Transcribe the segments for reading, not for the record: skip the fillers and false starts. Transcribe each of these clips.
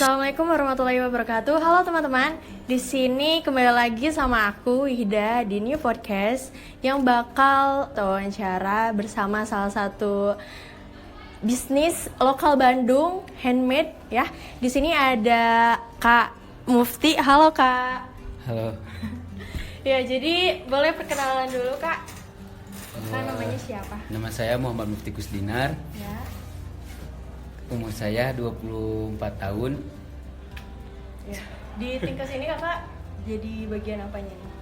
Assalamualaikum warahmatullahi wabarakatuh. Halo teman-teman. Di sini kembali lagi sama aku Wihda di New Podcast yang bakal wawancara bersama salah satu bisnis lokal Bandung, handmade ya. Di sini ada Kak Mufti. Halo Kak. Halo. Ya, jadi boleh perkenalan dulu Kak. Kak namanya siapa? Nama saya Muhammad Mufti Kusdinar. Ya. Umur saya 24 tahun. Ya. Di Tingkas ini Kakak jadi bagian apanya nih?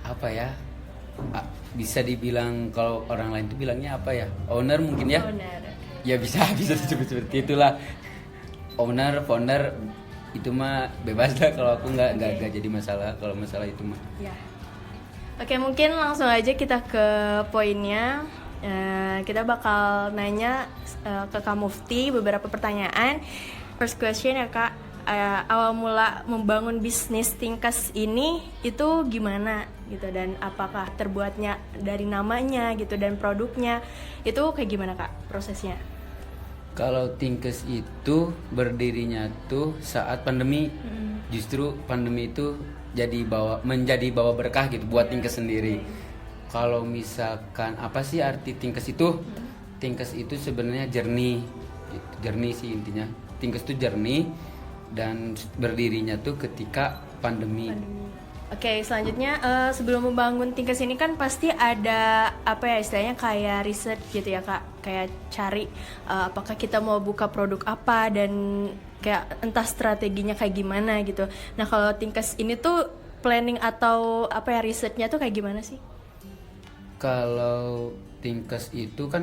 Apa ya? Bisa dibilang kalau orang lain tuh bilangnya apa ya? Owner mungkin ya? Owner. Ya bisa disebut seperti itulah. Owner, founder itu mah bebas lah, kalau aku nggak jadi masalah kalau masalah itu mah. Ya. Oke, mungkin langsung aja kita ke poinnya. Kita bakal nanya ke Kak Mufti beberapa pertanyaan. First question ya Kak, awal mula membangun bisnis Tingkas ini itu gimana gitu, dan apakah terbuatnya dari namanya gitu dan produknya itu kayak gimana Kak prosesnya? Kalau Tingkas itu berdirinya tuh saat pandemi. Justru pandemi itu menjadi bawa berkah gitu buat Tingkas sendiri. Kalau misalkan apa sih arti Tingkas itu? Tingkas itu sebenarnya jernih. Jernih sih intinya. Tingkas itu jernih dan berdirinya tuh ketika pandemi. Oke, selanjutnya sebelum membangun Tingkas ini kan pasti ada apa ya istilahnya kayak riset gitu ya Kak, kayak cari apakah kita mau buka produk apa dan kayak entah strateginya kayak gimana gitu. Nah kalau Tingkas ini tuh planning atau apa ya risetnya tuh kayak gimana sih? Kalau Tingkas itu kan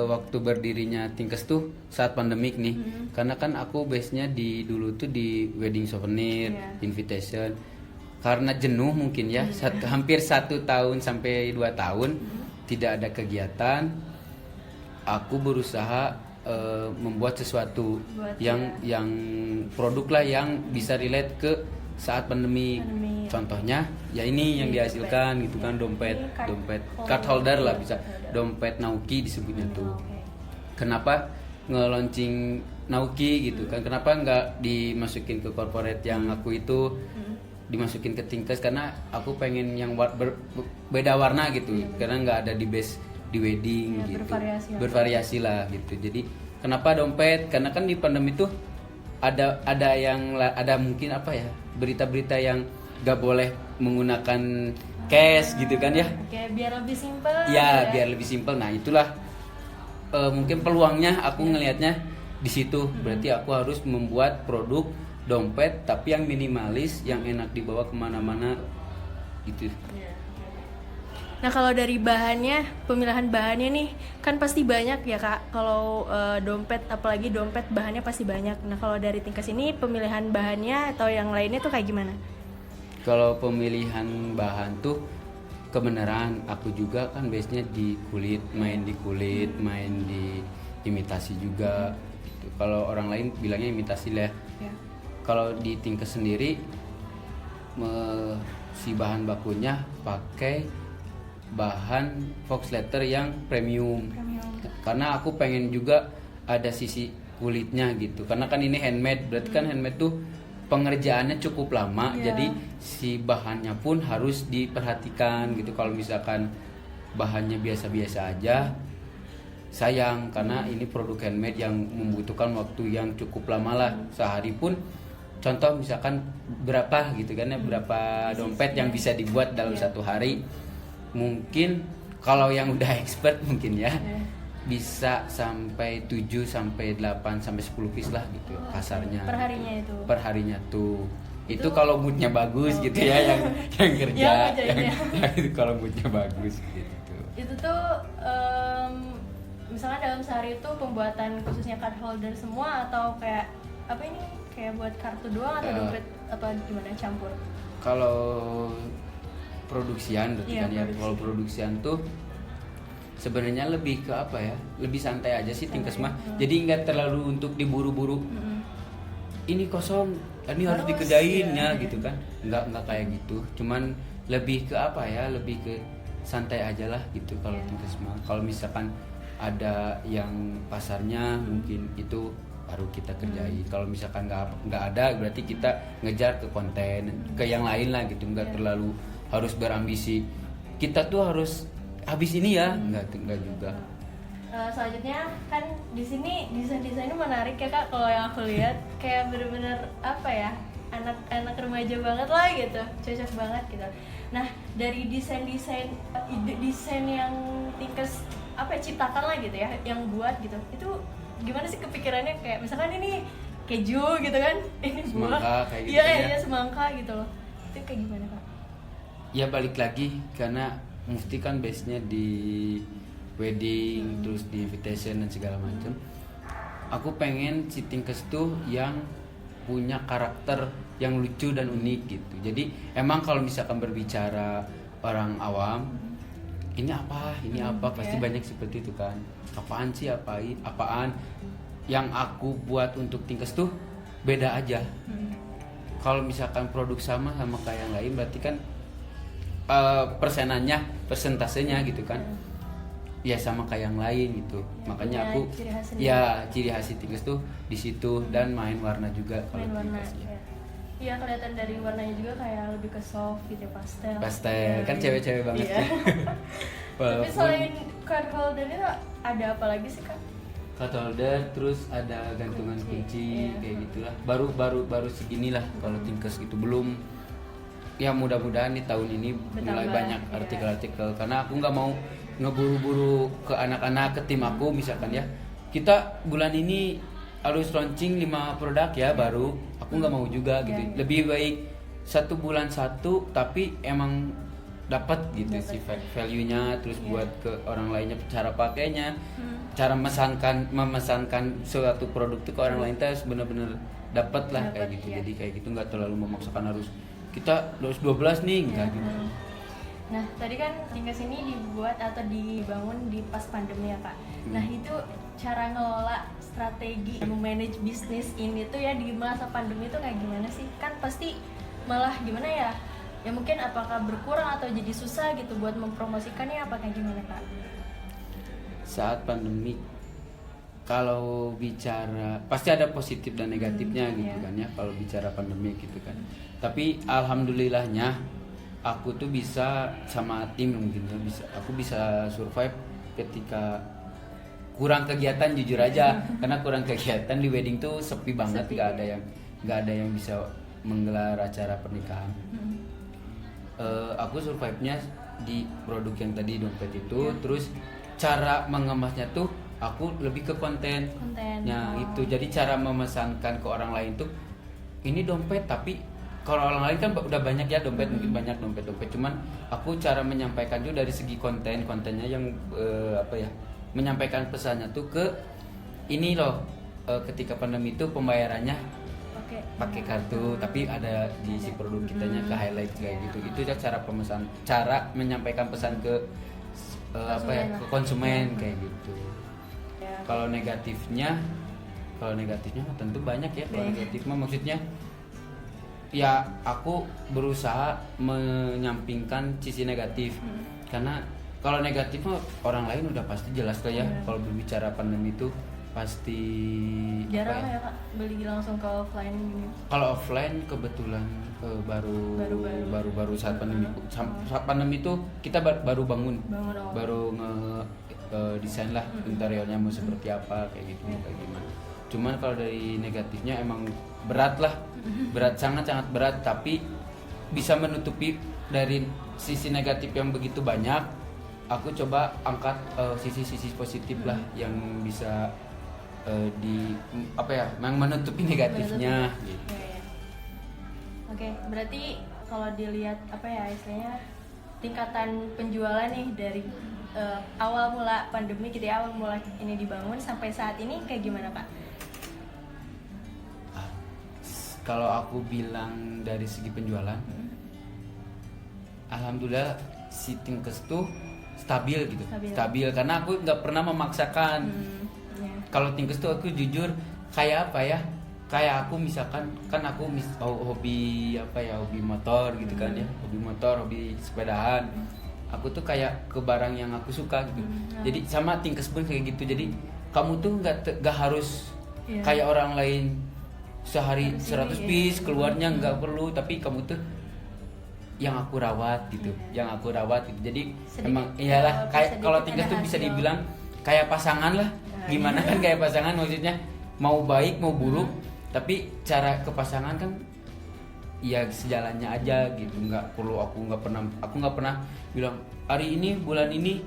waktu berdirinya Tingkas tuh saat pandemik nih. Karena kan aku base-nya dulu tuh di wedding souvenir, invitation. Karena jenuh mungkin ya, hampir 1 tahun sampai 2 tahun tidak ada kegiatan. Aku berusaha membuat sesuatu yang produk lah yang bisa relate ke saat pandemi. Contohnya ya ini yang dihasilkan gitu kan, dompet card holder lah, bisa dompet Nauki disebutnya tuh. Kenapa nge-launching Nauki gitu kan, kenapa nggak dimasukin ke corporate yang aku itu, dimasukin ke Tingkas karena aku pengen yang beda warna gitu, karena nggak ada di base di wedding gitu, bervariasi lah gitu. Jadi kenapa dompet, karena kan di pandemi tuh ada mungkin apa ya, berita-berita yang nggak boleh menggunakan cash gitu kan ya. Oke, biar lebih simpel. Ya, biar lebih simpel. Nah itulah mungkin peluangnya aku ngelihatnya di situ. Berarti aku harus membuat produk dompet tapi yang minimalis, yang enak dibawa kemana-mana gitu. Nah kalau dari bahannya, pemilihan bahannya nih kan pasti banyak ya Kak. Kalau dompet, apalagi dompet bahannya pasti banyak. Nah kalau dari Tingkas ini pemilihan bahannya atau yang lainnya tuh kayak gimana? Kalau pemilihan bahan tuh kebenaran aku juga kan base-nya di kulit, main di imitasi juga gitu. Kalau orang lain bilangnya imitasi lah. Kalau di Tingkas sendiri si bahan bakunya pakai bahan fox leather yang premium. Karena aku pengen juga ada sisi kulitnya gitu, karena kan ini handmade, berarti kan handmade tuh pengerjaannya cukup lama. Jadi si bahannya pun harus diperhatikan gitu. Kalau misalkan bahannya biasa-biasa aja sayang, karena ini produk handmade yang membutuhkan waktu yang cukup lama lah, sehari pun. Contoh misalkan berapa gitu kan ya, berapa dompet yang bisa dibuat dalam 1 hari. Mungkin kalau yang udah expert mungkin ya bisa sampai 7 sampai 8 sampai 10 piece lah gitu kasarnya. Per harinya tuh. Itu kalau moodnya bagus gitu ya, yang kerja. Itu kalau moodnya bagus gitu. Itu tuh misalnya dalam sehari itu pembuatan khususnya card holder semua atau kayak apa ini? Kayak buat kartu doang atau dompet atau gimana, campur? Kalau produksian berarti kan ya. Kalau produksian tuh sebenarnya lebih ke apa ya? Lebih santai aja sih Tingkas mah. Jadi nggak terlalu untuk diburu-buru. Ini kosong, ini harus dikerjain ya gitu kan. Nggak kayak gitu. Cuman lebih ke apa ya? Lebih ke santai aja lah gitu kalau Tingkas mah. Kalau misalkan ada yang pasarnya mungkin itu baru kita kerjain. Kalau misalkan nggak ada, berarti kita ngejar ke konten, ke yang lain lah gitu. Nggak terlalu harus berambisi. Kita tuh harus habis ini ya, nggak juga. Selanjutnya kan di sini desainnya menarik ya Kak, kalau yang aku lihat kayak bener-bener apa ya, anak remaja banget lah gitu, cocok banget gitu. Nah dari desain yang Tinkers apa ya, ciptakan lah gitu ya, yang buat gitu, itu gimana sih kepikirannya, kayak misalkan ini keju gitu kan, ini buah, Semangka kayak gitu iya ya. iya semangka gitu loh, itu kayak gimana Kak? Ya balik lagi karena Mufti kan base-nya di wedding, terus di invitation dan segala macam. Aku pengen si Tinkers tuh yang punya karakter yang lucu dan unik gitu. Jadi emang kalau misalkan berbicara orang awam, ini apa pasti banyak seperti itu kan. Apaan sih, apaan yang aku buat untuk Tinkers tuh beda aja. Kalau misalkan produk sama kayak yang lain, berarti kan persentasenya gitu kan, ya sama kayak yang lain gitu. Makanya aku ciri khas Tinkers tuh di situ, dan main warna juga kalau Tinkers ya. Iya, kelihatan dari warnanya juga kayak lebih ke soft gitu, pastel kan cewek-cewek banget iya. sih. Tapi selain card holder itu ada apa lagi sih Kak? Card holder, terus ada gantungan kunci iya. kayak gitulah. Baru segini lah kalau Tinkers gitu, belum. Ya mudah-mudahan di tahun ini mulai banyak artikel-artikel, karena aku nggak mau ngeburu-buru ke anak-anak, ke tim aku misalkan ya, kita bulan ini harus launching 5 produk ya baru, aku nggak mau juga gitu. Lebih baik 1 bulan 1 tapi emang dapat gitu sih value-nya, terus buat ke orang lainnya, cara pakainya, cara memesankan suatu produk itu ke orang lain tuh benar-benar dapat lah kayak gitu. Jadi kayak gitu, nggak terlalu memaksakan harus kita 12 nih enggak gitu. Nah tadi kan Tinkers ini dibuat atau dibangun di pas pandemi ya Kak. Nah itu cara ngelola strategi memanage bisnis ini tuh ya di masa pandemi itu kayak gimana sih? Kan pasti malah gimana ya? Ya mungkin apakah berkurang atau jadi susah gitu buat mempromosikannya, apa kayak gimana Kak? Saat pandemi, kalau bicara pasti ada positif dan negatifnya gitu kan ya, kalau bicara pandemi gitu kan. Tapi alhamdulillahnya aku tuh bisa sama tim mungkin ya, aku bisa survive ketika kurang kegiatan, jujur aja. Karena kurang kegiatan di wedding tuh sepi banget, nggak ada yang bisa menggelar acara pernikahan. Aku survive-nya di produk yang tadi dompet itu, terus cara mengemasnya tuh aku lebih ke kontennya itu. Jadi cara memesankan ke orang lain tuh, ini dompet, tapi kalau orang lain kan udah banyak ya dompet, mungkin banyak dompet, cuman aku cara menyampaikan juga dari segi kontennya yang menyampaikan pesannya tuh ke ini loh, ketika pandemi itu pembayarannya pakai kartu, tapi ada di si produk kitanya ke highlight kayak gitu. Itu cara menyampaikan pesan ke ke konsumen kayak gitu. Kalau negatifnya tentu banyak ya. Kalau negatif mah maksudnya ya aku berusaha menyampingkan sisi negatif. Karena kalau negatif mah orang lain udah pasti jelas lah ya. Kalau berbicara pandemi itu pasti jarang ya Kak beli langsung ke offline gini. Kalau offline kebetulan baru saat pandemi. Saat pandemi itu kita baru bangun baru desain lah interiornya mau seperti apa kayak gitu, kayak gimana. Cuman kalau dari negatifnya emang berat lah, sangat berat, tapi bisa menutupi dari sisi negatif yang begitu banyak. Aku coba angkat sisi positif lah yang bisa yang menutupi negatifnya gitu. Oke, berarti kalau dilihat istilahnya tingkatan penjualan nih dari awal mula pandemi gitu ya, awal mula ini dibangun sampai saat ini kayak gimana Pak? Kalau aku bilang dari segi penjualan, alhamdulillah si Tinkers tuh stabil gitu, stabil karena aku nggak pernah memaksakan. Kalau Tinkers tuh aku jujur kayak kayak aku misalkan kan aku hobi hobi motor gitu kan ya, hobi motor, hobi sepedahan. Aku tuh kayak ke barang yang aku suka gitu. Jadi sama Tinkers pun kayak gitu. Jadi kamu tuh nggak harus Iya. Kayak orang lain sehari Harus 100 ini, piece ya. keluarnya nggak perlu, tapi kamu tuh yang aku rawat gitu, Iya. yang aku rawat gitu. Jadi Sedikit, emang iyalah kayak sedikit kalau ada tingkas tuh bisa hasil. dibilang kayak pasangan lah. Nah, Gimana iya. kan kayak pasangan, maksudnya mau baik mau buruk, tapi cara ke pasangan kan ya sejalannya aja gitu. Nggak perlu aku nggak pernah bilang hari ini bulan ini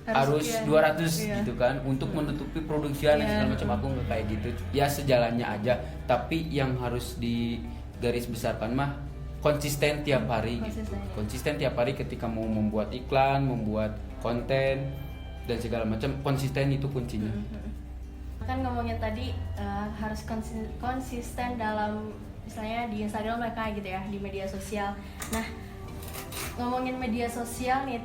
harus sekian. 200 Iya. gitu kan untuk menutupi produksian dan Iya. segala macam. Aku nggak kayak gitu, ya sejalannya aja, tapi yang harus di garis besarkan mah konsisten tiap hari gitu. Konsisten, ya. Konsisten tiap hari ketika mau membuat iklan, membuat konten dan segala macam, konsisten itu kuncinya. Kan ngomongin tadi harus konsisten dalam misalnya di Instagram mereka gitu ya, di media sosial. Nah, ngomongin media sosial nih,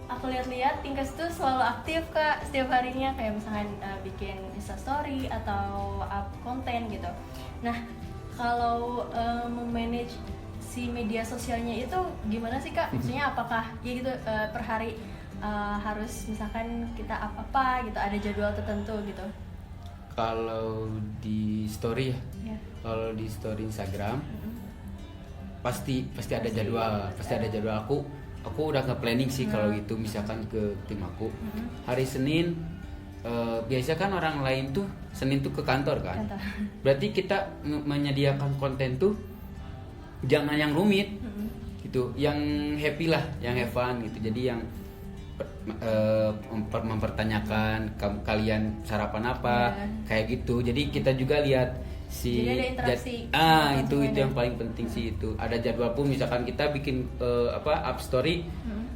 aku lihat-lihat Tingkas tuh selalu aktif Kak setiap harinya, kayak misalkan bikin Instastory atau up konten gitu. Nah, kalau memanage si media sosialnya itu gimana sih Kak? Maksudnya apakah ya gitu per hari harus misalkan kita up apa gitu, ada jadwal tertentu gitu? Kalau di story ya, Ya. kalau di story Instagram pasti ada jadwal, pasti ada jadwal. Aku udah nge-planning sih kalau gitu, misalkan ke tim aku hari Senin, biasa kan orang lain tuh Senin tuh ke kantor kan. Kantor. Berarti kita menyediakan konten tuh jangan yang rumit gitu, yang happy lah, yang have fun gitu. Jadi yang mempertanyakan kalian sarapan apa, Ya. kayak gitu. Jadi kita juga lihat si Jadi ada interaksi itu konsumennya. yang paling penting sih itu. Ada jadwal pun, misalkan kita bikin up story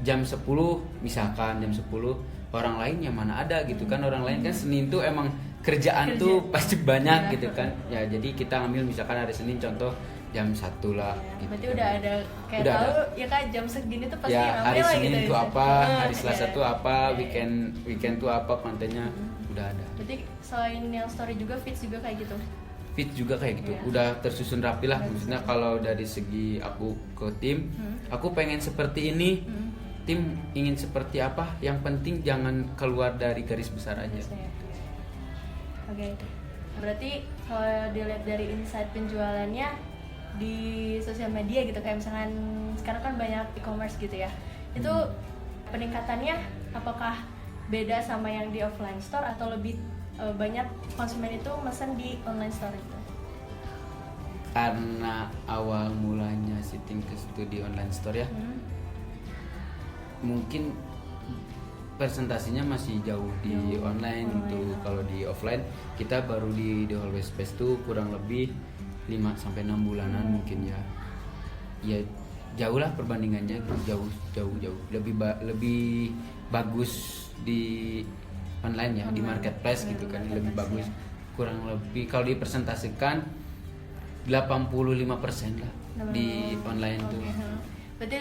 jam 10, misalkan jam 10, orang lain yang mana ada gitu kan. Orang lain kan Senin tuh emang kerjaan tuh pasti banyak Ya. gitu kan. Ya jadi kita ambil misalkan hari Senin contoh jam 1 lah Ya, gitu. berarti udah ada kayak Udah tahu ada. ya Kak jam segini tuh pasti Ya ramai hari lah Senin gitu. tuh apa, hari Selasa ya. tuh apa, Ya, ya. weekend tuh apa kontennya, udah ada. Berarti selain yang story juga feeds juga kayak gitu. Fit juga kayak gitu, Iya. udah tersusun rapi lah. Udah Maksudnya kalau dari segi aku ke tim, aku pengen seperti ini, tim ingin seperti apa, yang penting jangan keluar dari garis besar aja. Biasanya. Oke. Berarti kalau dilihat dari insight penjualannya di sosial media gitu, kayak misalkan sekarang kan banyak e-commerce gitu ya. Itu peningkatannya apakah beda sama yang di offline store atau lebih banyak konsumen itu mesen di online store itu? Karena awal mulanya si Tingkas itu di online store ya, mungkin presentasinya masih jauh di online gitu. Kalau di offline kita baru di Always Space tuh kurang lebih 5 sampai 6 bulanan mungkin ya. Ya jauh lah perbandingannya, jauh lebih bagus di online ya, di marketplace gitu kan, lebih bagus. Kurang lebih kalau dipresentasikan 85% lah di online tuh. Berarti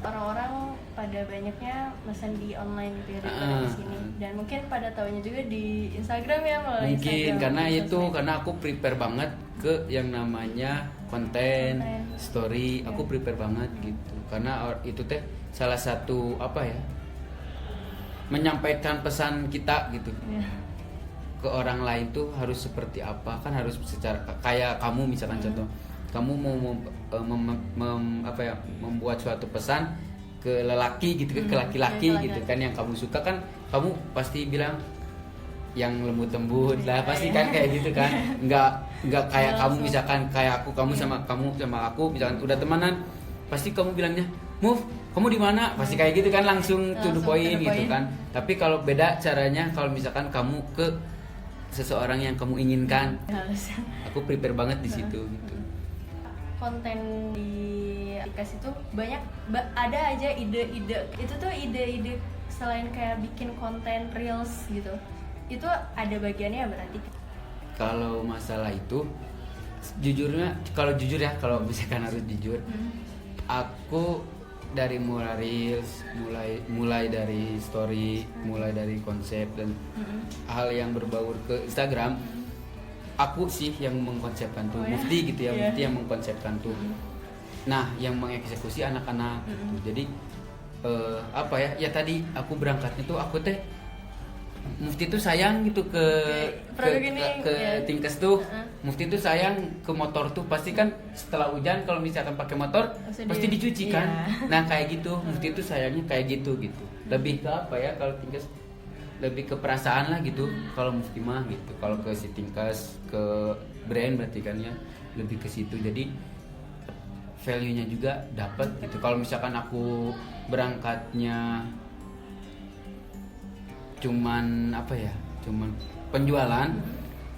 orang-orang pada banyaknya pesan di online gitu ya daripada di sini. Dan mungkin pada tahunya juga di Instagram ya, melalui Mungkin Instagram, karena di itu, sosmed. karena aku prepare banget ke yang namanya konten, story, aku prepare banget gitu. Karena itu teh salah satu apa ya, menyampaikan pesan kita gitu. Iya. Ke orang lain tuh harus seperti apa, kan harus secara kayak kamu misalkan contoh kamu mau membuat suatu pesan ke lelaki gitu kan, ke laki-laki ke gitu kan, yang kamu suka kan, kamu pasti bilang yang lembut-lembut lah, pasti kan kayak gitu kan, nggak kayak kamu misalkan kayak kamu sama aku misalkan udah temanan, pasti kamu bilangnya move kamu di mana, pasti kayak gitu kan, langsung to the point gitu kan. Tapi kalau beda caranya kalau misalkan kamu ke seseorang yang kamu inginkan, Harus. aku prepare banget di situ gitu. Konten di aplikasi itu banyak ada aja ide-ide. Itu tuh ide-ide selain kayak bikin konten reels gitu. Itu ada bagiannya berarti. Kalau masalah itu jujurnya, kalau jujur ya, kalau misalkan harus jujur, aku dari mulai reels, mulai dari story, mulai dari konsep dan hal yang berbaur ke Instagram, aku sih yang mengkonsepkan tuh, Mufti gitu ya, Mufti yang mengkonsepkan tuh. Nah, yang mengeksekusi anak-anak gitu. Jadi apa ya? Ya tadi aku berangkatnya tuh aku teh Mufti tuh sayang gitu ke produk ini, ya. Tinkes tuh. Mufti tuh sayang ke motor tuh, pasti kan setelah hujan kalau misalkan pakai motor pasti dicuci kan. Iya. Nah kayak gitu, Mufti tuh sayangnya kayak gitu. Lebih ke apa ya, kalau Tinkes lebih ke perasaan lah gitu. Kalau Mufti mah gitu, kalau ke si Tinkes, ke brand berarti kan ya lebih ke situ. Jadi value-nya juga dapat gitu. Kalau misalkan aku berangkatnya cuman apa ya, cuman penjualan,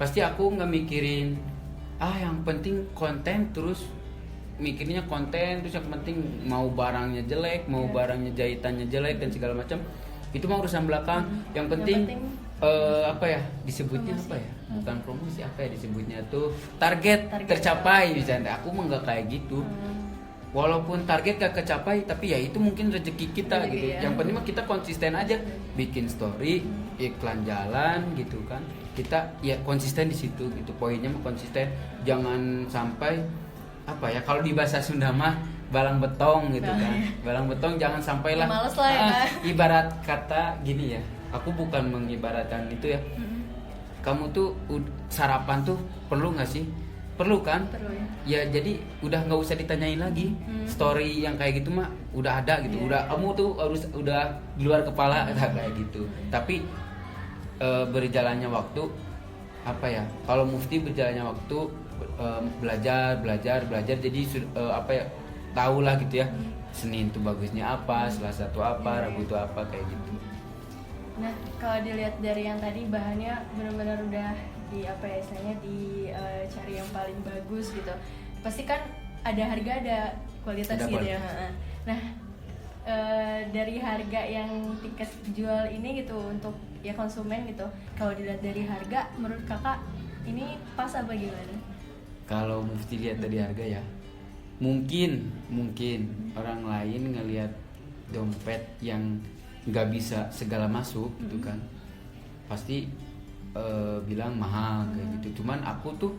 pasti aku nggak mikirin yang penting konten, terus mikirnya konten, terus yang penting mau barangnya jelek, mau barangnya jahitannya jelek dan segala macam, itu mah urusan belakang. Yang penting apa ya disebutnya, promosi. Apa ya, bukan promosi, apa ya disebutnya tuh, target tercapai misalnya. Aku mah nggak kayak gitu. Walaupun target gak kecapai, tapi ya itu mungkin rezeki kita gitu. Ya. Yang penting mah kita konsisten aja, bikin story, iklan jalan gitu kan. Kita ya konsisten di situ gitu. Poinnya mah konsisten. Jangan sampai apa ya, kalau di bahasa Sunda mah balang betong gitu kan. Balang betong jangan sampailah. Males lah ya. Ibarat kata gini ya. Aku bukan mengibaratkan itu ya. Kamu tuh sarapan tuh perlu nggak sih? Perlu kan? Perlu ya. Ya jadi udah nggak usah ditanyain lagi. Story yang kayak gitu mah udah ada gitu. Udah kamu tuh harus udah di luar kepala kayak gitu. Tapi berjalannya waktu apa ya? Kalau Mufti berjalannya waktu belajar jadi apa ya? Tahu lah gitu ya. Senin tuh bagusnya apa, Selasa tuh apa, Rabu tuh apa kayak gitu. Nah, kalau dilihat dari yang tadi bahannya benar-benar udah di apa ya, istilahnya cari yang paling bagus gitu. Pasti kan ada harga, ada kualitas gitu ya. Nah, dari harga yang tiket jual ini gitu untuk ya konsumen gitu. Kalau dilihat dari harga, menurut kakak ini pas apa gimana? Kalau Mufti lihat dari harga ya, mungkin orang lain ngelihat dompet yang nggak bisa segala masuk gitu kan, pasti bilang mahal kayak gitu. Cuman aku tuh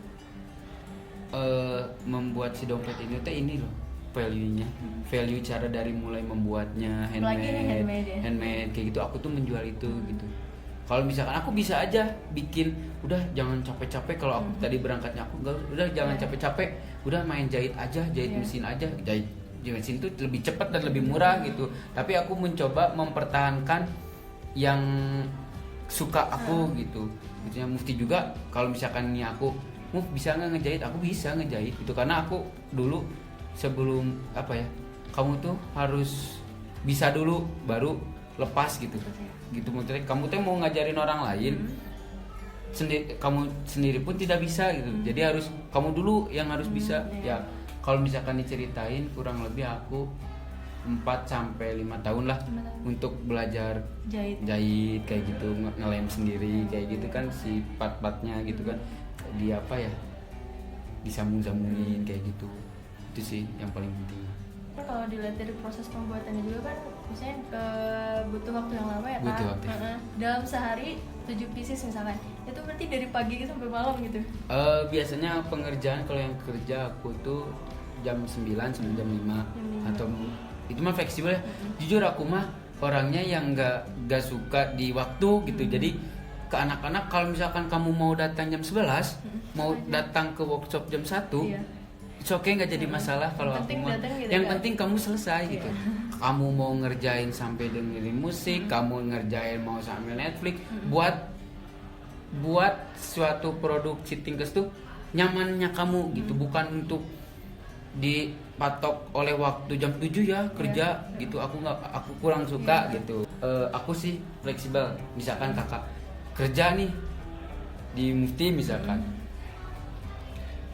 membuat si dompet ini tuh ini loh value-nya, value cara dari mulai membuatnya handmade kayak gitu. Aku tuh menjual itu gitu. Kalau misalkan aku bisa aja bikin, udah jangan capek-capek. Kalau aku tadi berangkatnya aku enggak, udah jangan capek-capek, udah main jahit aja, jahit mesin aja, jahit mesin itu lebih cepat dan lebih murah gitu. Tapi aku mencoba mempertahankan yang suka aku gitu. Maksudnya Mufti juga kalau misalkan nih aku bisa nggak ngejahit, aku bisa ngejahit gitu. Karena aku dulu sebelum apa ya, kamu tuh harus bisa dulu baru lepas gitu. Gitu maksudnya kamu tuh mau ngajarin orang lain, kamu sendiri pun tidak bisa gitu. Jadi harus kamu dulu yang harus bisa ya. Kalau misalkan diceritain, kurang lebih aku 4-5 tahun lah untuk belajar jahit kayak gitu, ngelem sendiri kayak gitu kan, si part-partnya gitu kan, di apa ya, disambung-sambungin kayak gitu. Itu sih yang paling penting. Kalau dilihat dari proses pembuatannya juga kan, misalnya butuh waktu yang lama ya kan? Butuh waktu. Dalam sehari 7 pieces misalkan, itu berarti dari pagi sampai malam gitu? Biasanya pengerjaan kalau yang kerja aku tuh jam 9 sampai jam 5 atau itu mah fleksibel ya. Jujur aku mah orangnya yang nggak suka di waktu gitu. Jadi ke anak-anak, kalau misalkan kamu mau datang jam 11, mau datang ke workshop jam 1, it's okay, nggak jadi masalah. Kalau aku mah gitu, yang penting kamu selesai gitu. Kamu mau ngerjain sampai dengerin musik, kamu ngerjain mau sambil Netflix, buat suatu produk Tinkes tuh nyamannya kamu gitu, bukan untuk dipatok oleh waktu jam 7 ya kerja gitu. Aku kurang suka gitu. Aku sih fleksibel. Misalkan kakak kerja nih di Mufti misalkan,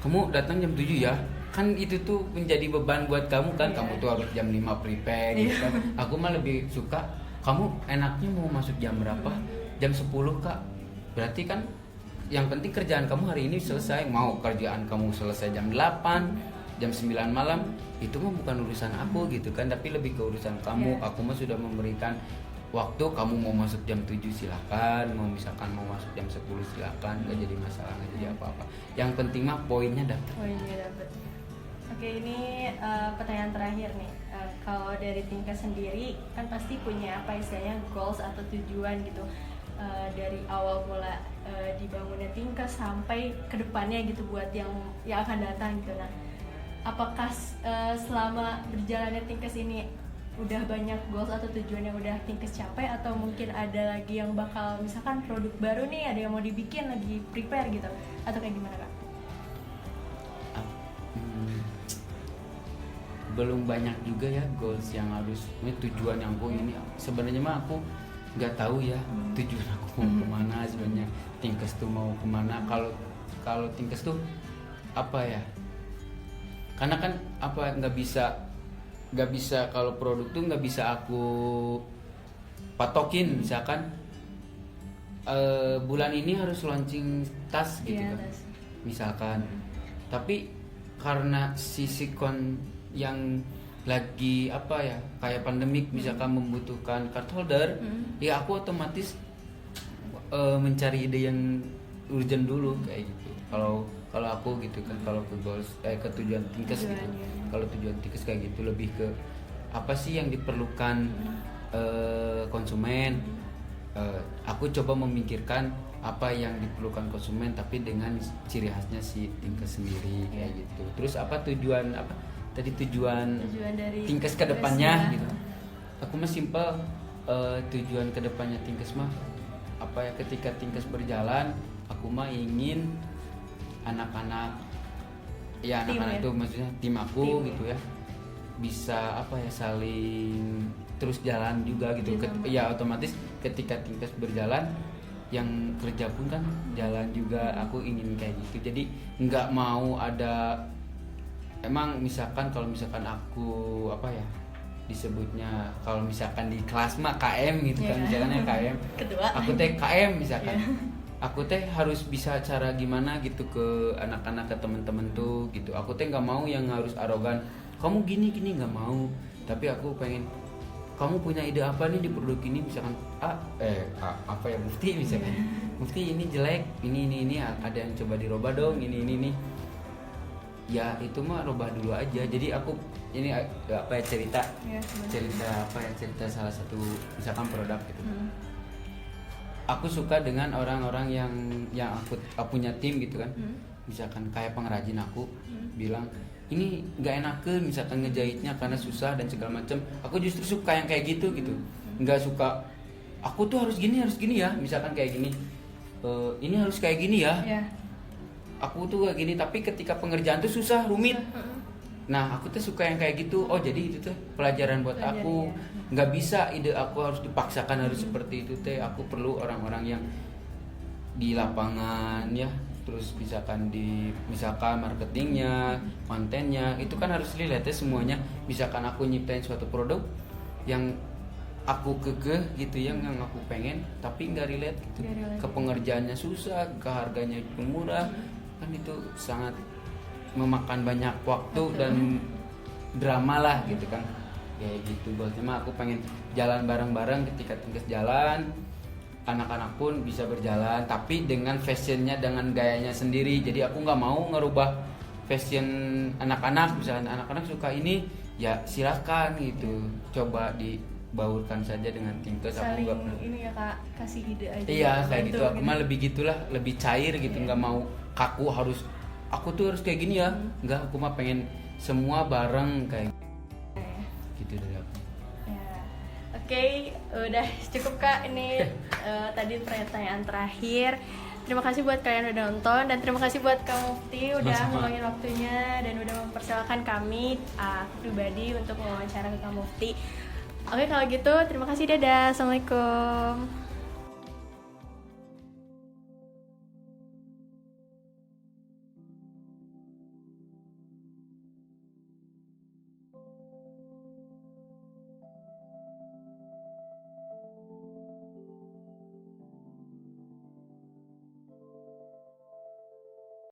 kamu datang jam 7 ya, kan itu tuh menjadi beban buat kamu kan. Kamu tuh harus jam 5 prepare gitu kan. Aku mah lebih suka, kamu enaknya mau masuk jam berapa? Jam 10 kak. Berarti kan yang penting kerjaan kamu hari ini selesai. Mau kerjaan kamu selesai jam 8, jam 9 malam, itu mah bukan urusan aku gitu kan, tapi lebih ke urusan kamu. Aku mah sudah memberikan waktu, kamu mau masuk jam 7 silakan, mau misalkan mau masuk jam 10 silakan, gak jadi masalah, gak jadi apa-apa. Yang penting mah poinnya dapat. Oke, ini pertanyaan terakhir nih. Kalau dari Tinkes sendiri kan pasti punya apa istilahnya goals atau tujuan gitu dari awal mula dibangunnya Tinkes sampai kedepannya gitu buat yang akan datang gitu. Nah, apakah selama berjalannya Tinkes ini udah banyak goals atau tujuan yang udah Tinkes capai, atau mungkin ada lagi yang bakal misalkan produk baru nih ada yang mau dibikin lagi prepare gitu, atau kayak gimana Kak? Belum banyak juga ya goals yang harus, tujuan yang aku ini sebenarnya mah aku nggak tahu ya tujuan aku mau kemana sebenarnya, Tinkes tuh mau kemana. Kalau Tinkes tuh apa ya, karena kan apa nggak bisa kalau produk tuh nggak bisa aku patokin, misalkan bulan ini harus launching tas gitu kan misalkan, tapi karena sikon yang lagi apa ya kayak pandemik misalkan membutuhkan card holder, ya aku otomatis mencari ide yang urgent dulu kayak gitu. Kalau aku gitu kan, kalau ke goals ke tujuan Tinkes gitu. Kalau tujuan Tinkes kayak gitu lebih ke apa sih yang diperlukan konsumen. Aku coba memikirkan apa yang diperlukan konsumen tapi dengan ciri khasnya si Tinkes sendiri kayak gitu. Terus apa tujuan dari Tinkes kedepannya gitu. Aku mah simpel, tujuan kedepannya Tinkes mah apa ya, ketika Tinkes berjalan aku mah ingin anak-anak itu maksudnya tim aku gitu ya bisa apa ya saling terus jalan juga gitu. Ya otomatis ketika Tinkes berjalan yang kerja pun kan jalan juga. Aku ingin kayak gitu, jadi nggak mau ada, emang misalkan kalau misalkan aku apa ya disebutnya, kalau misalkan di kelas mah KM gitu kan, misalkan KM kedua aku teh KM misalkan aku teh harus bisa cara gimana gitu ke anak-anak, ke temen-temen tuh gitu. Aku teh nggak mau yang harus arogan, kamu gini nggak mau, tapi aku pengen kamu punya ide apa nih di produk ini, misalkan apa ya Mufti misalkan Mufti ini jelek, ini ada yang coba dirubah dong, ini nih. Ya itu mah rubah dulu aja. Jadi aku ini apa ya cerita salah satu misalkan produk gitu. Aku suka dengan orang-orang yang aku punya tim gitu kan. Misalkan kayak pengrajin aku bilang ini nggak enakeun misalkan ngejahitnya karena susah dan segala macam. Aku justru suka yang kayak gitu. Nggak suka aku tuh harus gini ya. Misalkan kayak gini, ini harus kayak gini ya. Aku tuh kayak gini, tapi ketika pengerjaan tuh susah, rumit. Nah aku tuh suka yang kayak gitu. Oh jadi itu tuh pelajaran buat aku. Nggak bisa ide aku harus dipaksakan harus seperti itu teh. Aku perlu orang-orang yang di lapangan ya. Terus misalkan marketingnya, kontennya itu kan harus relate semuanya. Misalkan aku nyiptain suatu produk yang aku kekeh gitu yang aku pengen, tapi nggak relate gitu. Ke pengerjaannya susah, ke harganya murah, kan itu sangat memakan banyak waktu dan drama lah gitu kan. Kayak gitu. Cuma aku pengen jalan bareng-bareng, ketika Tinkes jalan anak-anak pun bisa berjalan, tapi dengan fashionnya, dengan gayanya sendiri. Jadi aku nggak mau ngerubah fashion anak-anak. Misalnya anak-anak suka ini, ya silakan gitu. Coba dibaurkan saja dengan Tinkes. Saling aku gak ini ya Kak, kasih ide aja. Iya kayak gitu. Aku mah lebih gitulah, lebih cair gitu. Nggak mau kaku harus aku tuh harus kayak gini ya. Nggak, aku mah pengen semua bareng kayak gitu dari aku. Oke, udah cukup Kak, ini tadi pertanyaan terakhir. Terima kasih buat kalian udah nonton, dan terima kasih buat Kak Mufti udah ngeluangin waktunya dan udah mempersilahkan kami pribadi untuk mewawancara ke Kak Mufti. Oke kalau gitu terima kasih, dadah, assalamualaikum.